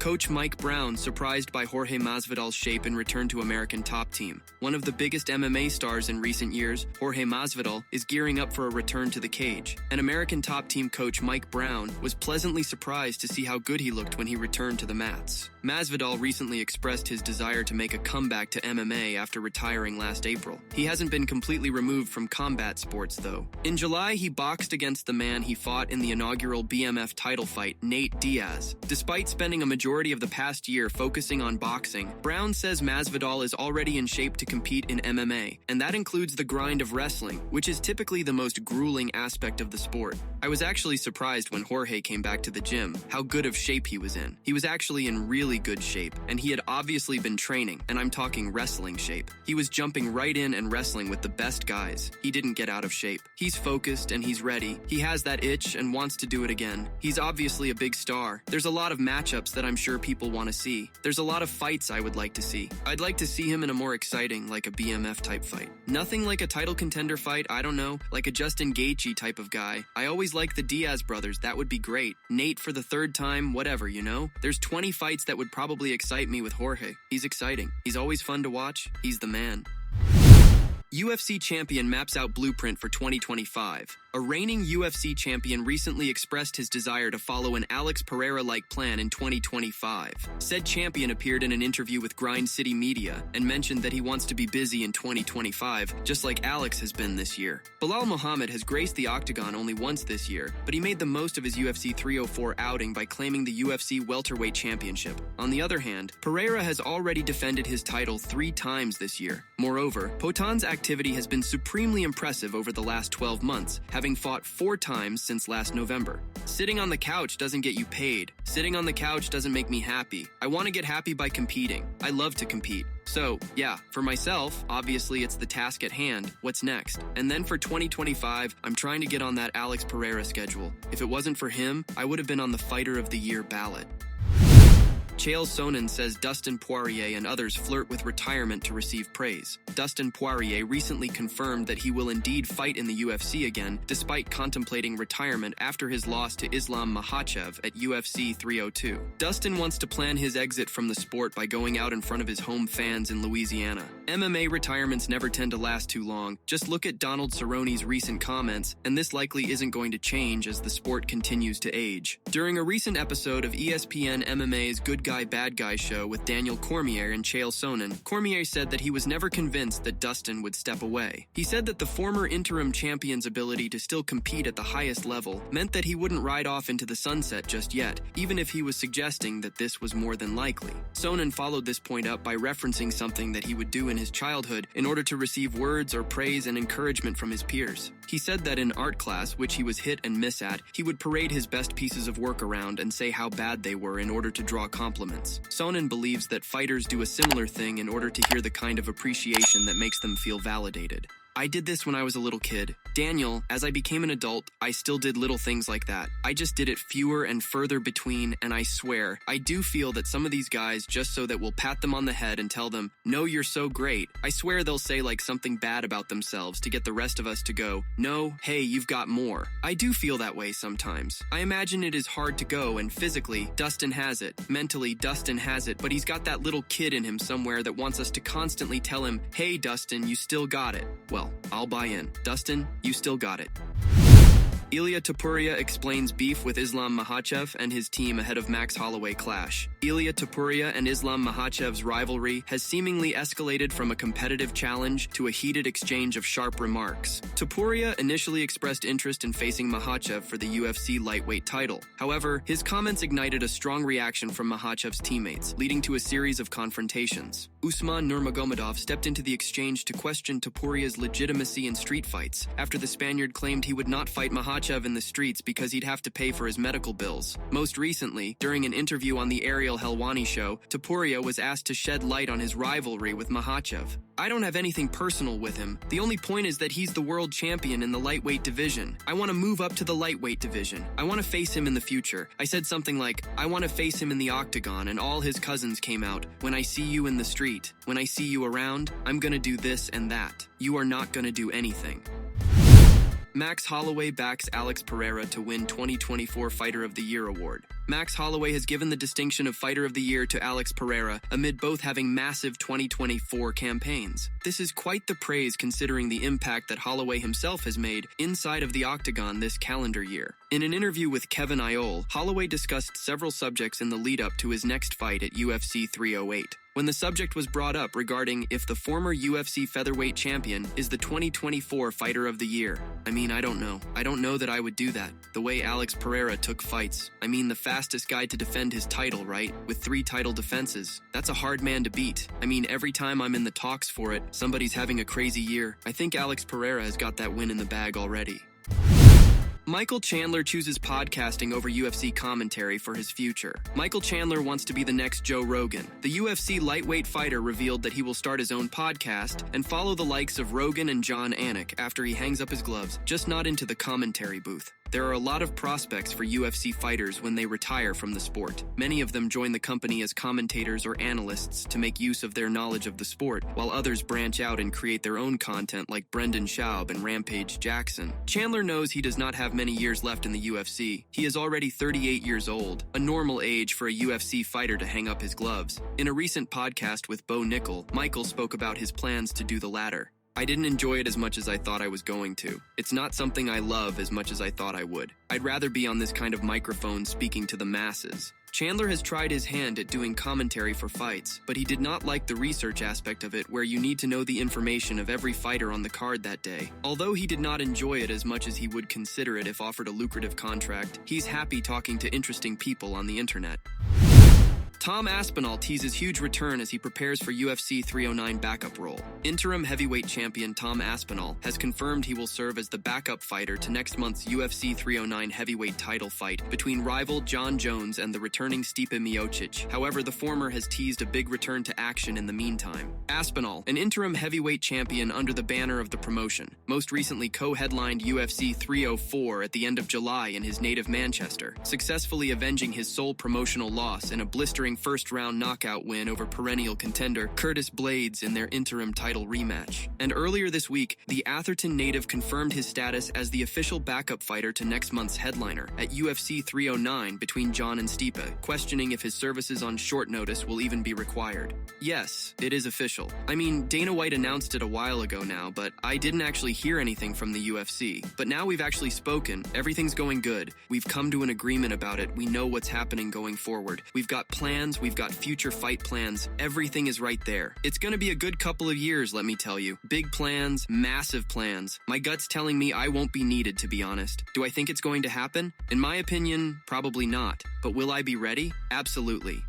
Coach Mike Brown surprised by Jorge Masvidal's shape and return to American Top Team. One of the biggest MMA stars in recent years, Jorge Masvidal, is gearing up for a return to the cage. And American Top Team coach Mike Brown was pleasantly surprised to see how good he looked when he returned to the mats. Masvidal recently expressed his desire to make a comeback to MMA after retiring last April. He hasn't been completely removed from combat sports, though. In July, he boxed against the man he fought in the inaugural BMF title fight, Nate Diaz. Despite spending a majority of the past year focusing on boxing, Brown says Masvidal is already in shape to compete in MMA, and that includes the grind of wrestling, which is typically the most grueling aspect of the sport. I was actually surprised when Jorge came back to the gym, how good of shape he was in. He was actually in really good shape, and he had obviously been training, and I'm talking wrestling shape. He was jumping right in and wrestling with the best guys. He didn't get out of shape. He's focused and he's ready. He has that itch and wants to do it again. He's obviously a big star. There's a lot of matchups that I'm sure people want to see. There's a lot of fights I would like to see. I'd like to see him in a more exciting, like a BMF type fight. Nothing like a title contender fight, I don't know, like a Justin Gaethje type of guy. I always like the Diaz brothers, that would be great. Nate for the third time, whatever, you know? There's 20 fights that would probably excite me with Jorge. He's exciting. He's always fun to watch. He's the man. UFC champion maps out blueprint for 2025. A reigning UFC champion recently expressed his desire to follow an Alex Pereira-like plan in 2025. Said champion appeared in an interview with Grind City Media and mentioned that he wants to be busy in 2025, just like Alex has been this year. Belal Muhammad has graced the octagon only once this year, but he made the most of his UFC 304 outing by claiming the UFC welterweight championship. On the other hand, Pereira has already defended his title 3 times this year. Moreover, Potan's activity has been supremely impressive over the last 12 months, having fought 4 times since last November. Sitting on the couch doesn't get you paid. Sitting on the couch doesn't make me happy. I want to get happy by competing. I love to compete. So, yeah, for myself, obviously it's the task at hand. What's next? And then for 2025, I'm trying to get on that Alex Pereira schedule. If it wasn't for him, I would have been on the Fighter of the Year ballot. Chael Sonnen says Dustin Poirier and others flirt with retirement to receive praise. Dustin Poirier recently confirmed that he will indeed fight in the UFC again, despite contemplating retirement after his loss to Islam Makhachev at UFC 302. Dustin wants to plan his exit from the sport by going out in front of his home fans in Louisiana. MMA retirements never tend to last too long. Just look at Donald Cerrone's recent comments, and this likely isn't going to change as the sport continues to age. During a recent episode of ESPN MMA's Good Guy Bad Guy show with Daniel Cormier and Chael Sonnen, Cormier said that he was never convinced that Dustin would step away. He said that the former interim champion's ability to still compete at the highest level meant that he wouldn't ride off into the sunset just yet, even if he was suggesting that this was more than likely. Sonnen followed this point up by referencing something that he would do in his childhood in order to receive words or praise and encouragement from his peers. He said that in art class, which he was hit and miss at, he would parade his best pieces of work around and say how bad they were in order to draw compliments. Sonnen believes that fighters do a similar thing in order to hear the kind of appreciation that makes them feel validated. I did this when I was a little kid. Daniel, as I became an adult, I still did little things like that. I just did it fewer and further between, and I swear, I do feel that some of these guys, just so that we'll pat them on the head and tell them, no, you're so great, I swear they'll say like something bad about themselves to get the rest of us to go, no, hey, you've got more. I do feel that way sometimes. I imagine it is hard to go, and physically, Dustin has it. Mentally, Dustin has it, but he's got that little kid in him somewhere that wants us to constantly tell him, hey, Dustin, you still got it. Well, I'll buy in. Dustin, you still got it. Ilia Topuria explains beef with Islam Makhachev and his team ahead of Max Holloway clash. Ilia Topuria and Islam Makhachev's rivalry has seemingly escalated from a competitive challenge to a heated exchange of sharp remarks. Topuria initially expressed interest in facing Makhachev for the UFC lightweight title. However, his comments ignited a strong reaction from Makhachev's teammates, leading to a series of confrontations. Usman Nurmagomedov stepped into the exchange to question Topuria's legitimacy in street fights, after the Spaniard claimed he would not fight Makhachev in the streets because he'd have to pay for his medical bills. Most recently, during an interview on the Ariel Helwani show, Topuria was asked to shed light on his rivalry with Makhachev. I don't have anything personal with him. The only point is that he's the world champion in the lightweight division. I want to move up to the lightweight division. I want to face him in the future. I said something like, I want to face him in the octagon, and all his cousins came out. When I see you in the street, when I see you around, I'm gonna do this and that. You are not gonna do anything. Max Holloway backs Alex Pereira to win 2024 Fighter of the Year award. Max Holloway has given the distinction of Fighter of the Year to Alex Pereira amid both having massive 2024 campaigns. This is quite the praise considering the impact that Holloway himself has made inside of the octagon this calendar year. In an interview with Kevin Iole, Holloway discussed several subjects in the lead-up to his next fight at UFC 308. When the subject was brought up regarding if the former UFC featherweight champion is the 2024 Fighter of the Year, I don't know. I don't know that I would do that. The way Alex Pereira took fights. The fastest guy to defend his title, right? With 3 title defenses. That's a hard man to beat. Every time I'm in the talks for it, somebody's having a crazy year. I think Alex Pereira has got that win in the bag already. Michael Chandler chooses podcasting over UFC commentary for his future. Michael Chandler wants to be the next Joe Rogan. The UFC lightweight fighter revealed that he will start his own podcast and follow the likes of Rogan and John Anik after he hangs up his gloves, just not into the commentary booth. There are a lot of prospects for UFC fighters when they retire from the sport. Many of them join the company as commentators or analysts to make use of their knowledge of the sport, while others branch out and create their own content like Brendan Schaub and Rampage Jackson. Chandler knows he does not have many years left in the UFC. He is already 38 years old, a normal age for a UFC fighter to hang up his gloves. In a recent podcast with Bo Nickel, Michael spoke about his plans to do the latter. I didn't enjoy it as much as I thought I was going to. It's not something I love as much as I thought I would. I'd rather be on this kind of microphone speaking to the masses. Chandler has tried his hand at doing commentary for fights, but he did not like the research aspect of it where you need to know the information of every fighter on the card that day. Although he did not enjoy it as much as he would consider it if offered a lucrative contract, he's happy talking to interesting people on the internet. Tom Aspinall teases huge return as he prepares for UFC 309 backup role. Interim heavyweight champion Tom Aspinall has confirmed he will serve as the backup fighter to next month's UFC 309 heavyweight title fight between rival John Jones and the returning Stipe Miocic. However, the former has teased a big return to action in the meantime. Aspinall, an interim heavyweight champion under the banner of the promotion, most recently co-headlined UFC 304 at the end of July in his native Manchester, successfully avenging his sole promotional loss in a blistering first-round knockout win over perennial contender Curtis Blades in their interim title rematch. And earlier this week, the Atherton native confirmed his status as the official backup fighter to next month's headliner at UFC 309 between John and Stipe, questioning if his services on short notice will even be required. Yes, it is official. Dana White announced it a while ago now, but I didn't actually hear anything from the UFC. But now we've actually spoken. Everything's going good. We've come to an agreement about it. We know what's happening going forward. We've got plans. We've got future fight plans. Everything is right there. It's going to be a good couple of years, let me tell you. Big plans, massive plans. My gut's telling me I won't be needed, to be honest. Do I think it's going to happen? In my opinion, probably not. But will I be ready? Absolutely.